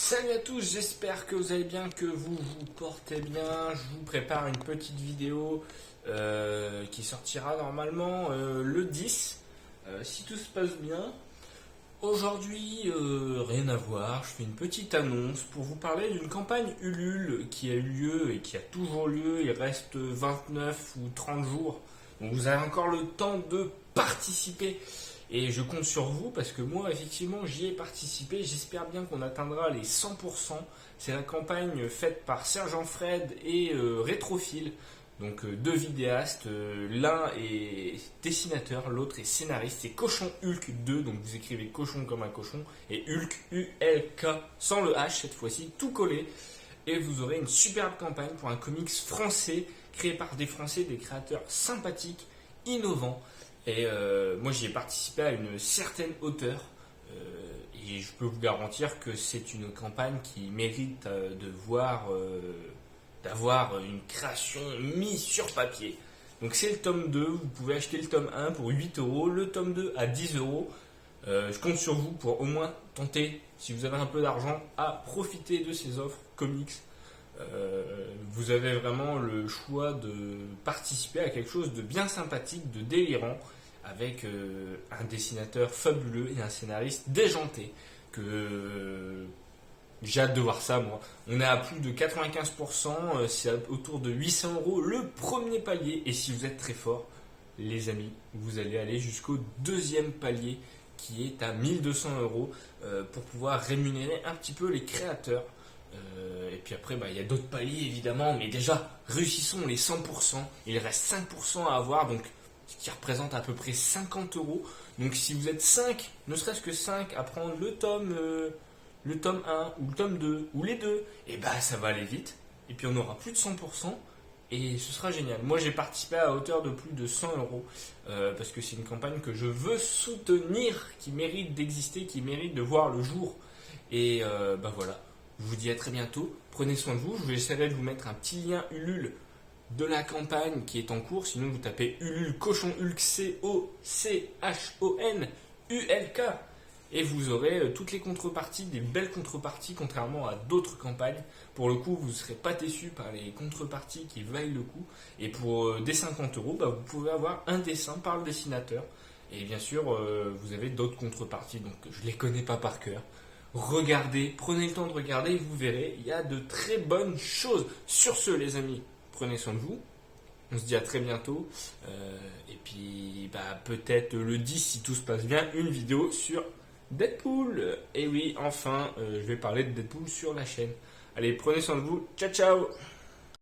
Salut à tous, j'espère que vous allez bien, que vous vous portez bien. Je vous prépare une petite vidéo qui sortira normalement le 10, si tout se passe bien. Aujourd'hui, rien à voir, je fais une petite annonce pour vous parler d'une campagne Ulule qui a eu lieu et qui a toujours lieu. Il reste 29 ou 30 jours, donc vous avez encore le temps de participer. Et je compte sur vous parce que moi, effectivement, j'y ai participé. J'espère bien qu'on atteindra les 100%. C'est la campagne faite par Sergent Fred et Rétrophile. Donc deux vidéastes. L'un est dessinateur, l'autre est scénariste. C'est Cochon Hulk 2. Donc vous écrivez cochon comme un cochon. Et Hulk, U-L-K, sans le H cette fois-ci, tout collé. Et vous aurez une superbe campagne pour un comics français, créé par des Français, des créateurs sympathiques, innovants. Et moi j'y ai participé à une certaine hauteur et je peux vous garantir que c'est une campagne qui mérite d'avoir une création mise sur papier. Donc c'est le tome 2, vous pouvez acheter le tome 1 pour 8 euros, le tome 2 à 10 euros. Je compte sur vous pour au moins tenter, si vous avez un peu d'argent, à profiter de ces offres comics. Vous avez vraiment le choix de participer à quelque chose de bien sympathique, de délirant, avec un dessinateur fabuleux et un scénariste déjanté. J'ai hâte de voir ça, moi. On est à plus de 95%, c'est autour de 800 euros le premier palier. Et si vous êtes très fort, les amis, vous allez aller jusqu'au deuxième palier qui est à 1200 euros pour pouvoir rémunérer un petit peu les créateurs. Et puis après, il y a d'autres paliers évidemment, mais déjà, réussissons les 100%. Il reste 5% à avoir, donc ce qui représente à peu près 50 euros. Donc si vous êtes 5, ne serait-ce que 5, à prendre le tome 1 ou le tome 2 ou les deux, et ça va aller vite. Et puis on aura plus de 100%. Et ce sera génial. Moi j'ai participé à hauteur de plus de 100 euros parce que c'est une campagne que je veux soutenir, qui mérite d'exister, qui mérite de voir le jour. Et voilà. Je vous dis à très bientôt, prenez soin de vous, je vais essayer de vous mettre un petit lien Ulule de la campagne qui est en cours, sinon vous tapez Ulule Cochon Hulk C-O-C-H-O-N-U-L-K et vous aurez toutes les contreparties, des belles contreparties contrairement à d'autres campagnes. Pour le coup, vous ne serez pas déçus par les contreparties qui valent le coup et pour des 50 euros, vous pouvez avoir un dessin par le dessinateur et bien sûr vous avez d'autres contreparties, donc je ne les connais pas par cœur. Regardez, prenez le temps de regarder et vous verrez, il y a de très bonnes choses. Sur ce, les amis, prenez soin de vous. On se dit à très bientôt. Et puis, peut-être le 10, si tout se passe bien, une vidéo sur Deadpool. Et oui, enfin, je vais parler de Deadpool sur la chaîne. Allez, prenez soin de vous. Ciao, ciao!